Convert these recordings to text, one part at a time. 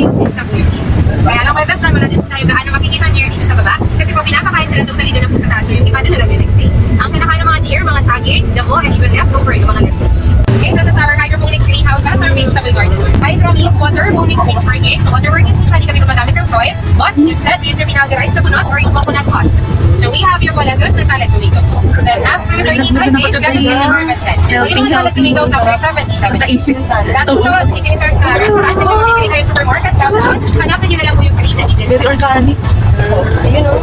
exist na po yun. Kaya lang with the sun, wala din po tayo gaano makikita deer dito sa baba. Kasi po pinapakain sila totally doon na po sa taas. So yung iba doon na lang din nag-stay. Ang kinakain ng mga deer, mga saging, damo, and even leftover yung mga lettuce. Okay, this is our hydroponics greenhouse. That's our vegetable garden. Hydro means water, phonics means working. So water working po siya, hindi kami gumagamit ng soil. But instead, we use your mineralized coconut or yung coconut husk. So we have your lettuce and salad tomatoes. Then after 35 days, that is getting harvested. Leaving salad tomatoes after 77 days. That po isinisar sa restaurant. Kung bumibili kayo sa supermarket, downtown, hanapin nyo na lang po yung kalita dito. Very organic. Ayun o.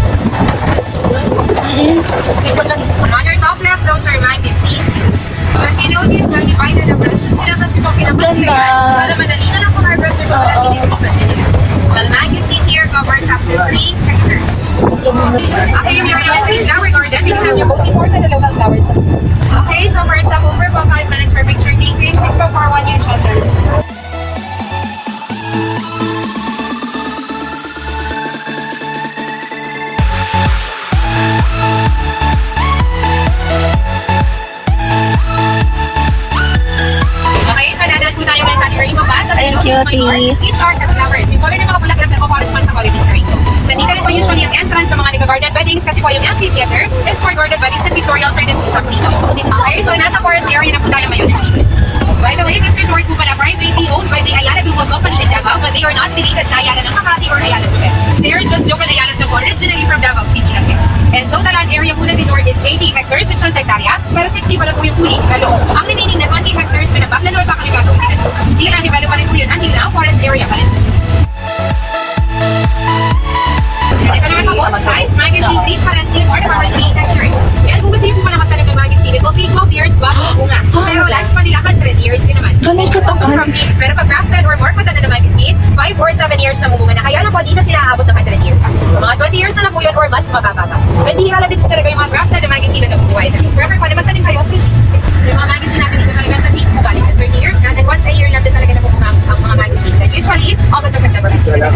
On your top left, those are mangosteens. So as you notice, divided na branches sila kasi po kinapagpili yan para madali na lang kung harvest or kung saan pinipipad din nila. Well, mangosteen here covers up to 3 hectares. Okay, yung your flower garden, we have your both important and local flowers as well. Okay, so first up over po 5 minutes for picture taking, 6.41 yung shutter. Each art has flowers. Yung color ng mga bulaklak na correspond sa color ng sa rainbow. Nandito rin po usually ang entrance sa mga nag-garden weddings kasi po yung amphitheater is for garden weddings and pictorials are din po sa Pino. Okay, so nasa forest area na po tayo ngayon. By the way, this resort po pala privately owned by the Ayala Group of Company in Davao, but they are not related sa Ayala ng Makati or Ayala SuBet. They are just local Ayalas na po, originally from Davao City lang. And total land area po ng resort is 80 hectares, which is hektarya, pero 60 pala po yung fully developed. Ang remaining na 20 hectares, pinabaklalol pa kami gagawin. Still, na-develop pa rin po yun until now, forest area pa rin. And if naman po both sides, magazine trees pa rin still for the 3 hectares. And kung gusto niyo po pala magtanim ng magazine, it will take 12 years bago bunga. Pero lifespan nila 100 years din naman. From seeds, pero pag grafted or more patanda ng magazine, 5 or 7 years na bumunga na. Kaya lang po, di na sila aabot ng 100 years. So, mga 20 years na lang po yun or mas mababa pa. At bihira lang din po talaga yung mga grafted na magazine na nabubuhay. Mas prefer pa na magtanim kayo of yung seeds. So, yung mga magazine natin dito talaga sa seeds po galing at 30 years na. And once a year lang din talaga nabubuha ang mga magazine. And usually, almost sa September magazine sila.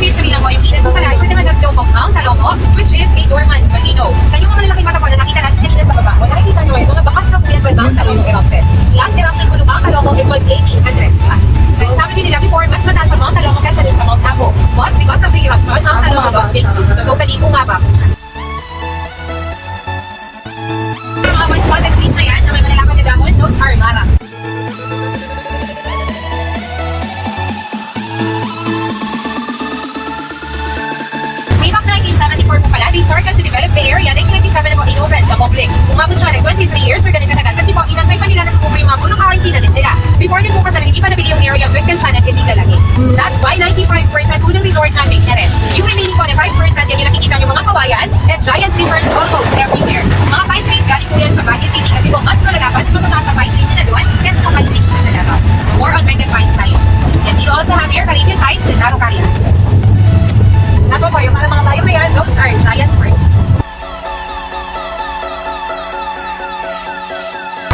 Sabi lang po, yung pinag po pala, isa naman na slope of Mount Talomo, which is a dormant volcano. Kanyang mga malalaking mata po na nakita natin kanina sa baba. Kung nakikita nyo, mga bakas na po yan when Mount Talomo erupted. Last eruption po ng Mount Talomo, it was 1800s pa. Kaya sabi din nila before, mas mataas ang Mount Talomo kaysa doon sa Mount Apo. But because of the eruption, Mount Talomo lost its food. So totally bumaba po siya. Yung mga one-spotted trees na yan, na may malalakad na dahon, those are mara. They started to develop the area. 1997 na po in-open sa public. Umabot siya like 23 years or ganun katagal kasi po inantay pa nila na tutubo yung mga puno kawainti na din nila. Before din po kasi hindi pa nabili yung area, victim siya na illegal lagi. That's why 95% po ng resort namin na rin. Yung remaining po na 5% yan yung nakikita nyo mga kawayan at giant rivers almost everywhere. Mga pine trees galing po yan sa Baguio City kasi po mas malalapat at matataas sa pine trees na doon kesa sa pine trees po sa Davao. More on Bengal pines tayo. And you also have here Caribbean pines and Araucarias. Nato po, yung mga tayo na yan, those are giant ferns.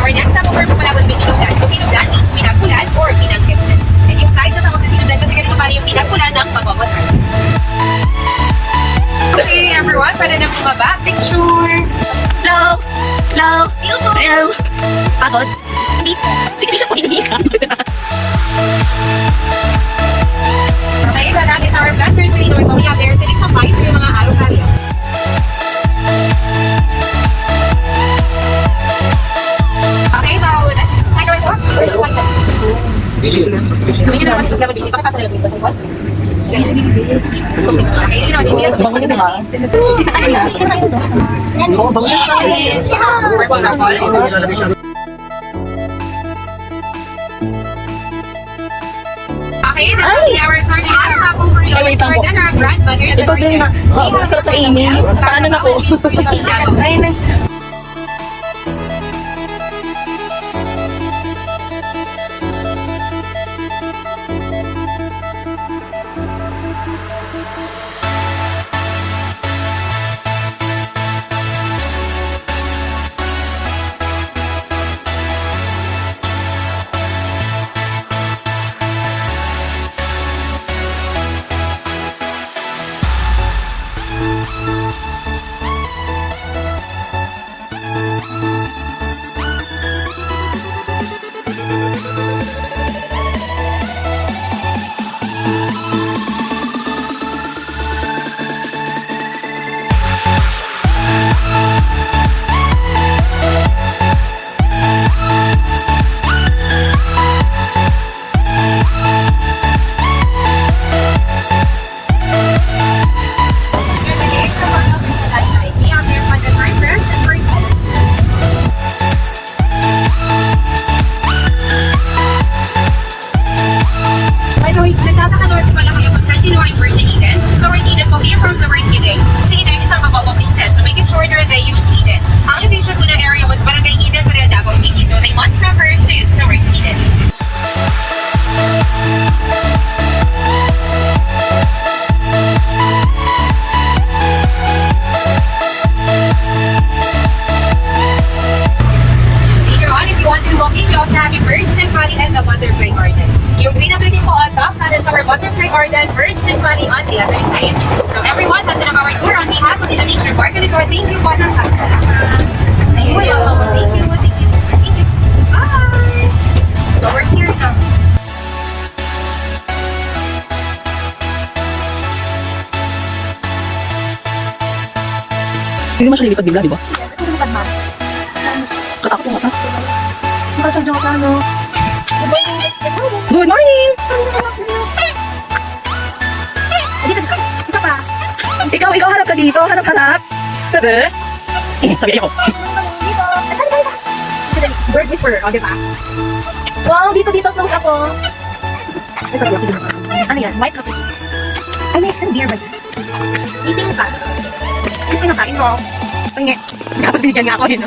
Our next stop over po pala will be Tinogdan. So Tinogdan means pinagkulan or pinagkilan. And yung side na tawag na Tinogdan kasi ganito pala yung pinagkulan ng pagwawater. Okay everyone, pwede na bumaba. Picture! Hello! Hello! Hello! Pagod? Hindi. Sige, siya po hindi ka. Okay, so that is our plant nursery. We have there sitting some pines for yung mga Araucaria. Okay, so let's check out for. Kami nyo naman sa level DC. Pakikasa nila po yung basal. Okay, sino ang DC? Bango nyo naman. Purple ruffles. Okay, this will be our third last stop over here. Ay, wait lang po. Then our grandmothers. Ito din na. Masarap kainin. Paano na po? Ay, na. and Bali on the other side. So everyone, that's enough our tour on behalf of the Nature Park and Resort. Thank you po ng pagsalamat. Thank you. Thank you. Thank you. Thank you. Bye! So we're here now. Hindi naman siya lilipad bigla, di ba? Lumipad man. Katakot mo ka. Makasadyo ka ano. Good morning! Dito pa. Ikaw, hanap ka dito. Hanap. Bebe? Sabi ako. Bird whisperer, o diba? Wow, dito float ako. Ano yan? White coffee. Ay, may deer ba? Eating ka. Ano pinakain mo? Pangit. Tapos binigyan nga ako yun.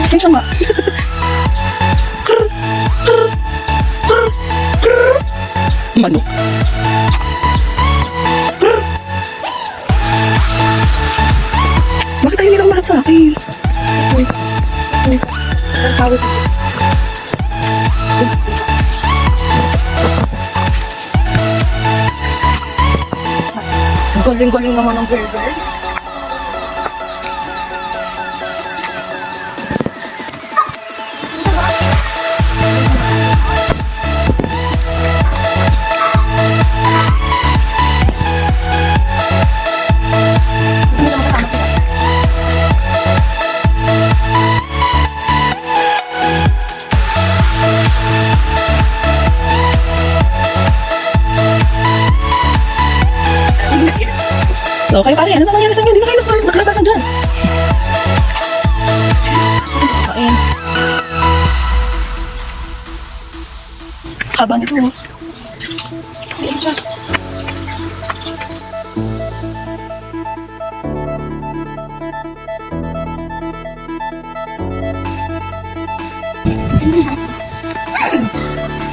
Ay, siya nga. Manok. Bakit tayo nilang marap sa akin? Isang tawag sa Galing naman ng burger. So, kayo pare, ano ba nangyari sa inyo? Hindi na kayo naglagasan dyan. Kain. Haba nito.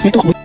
May tumakbo.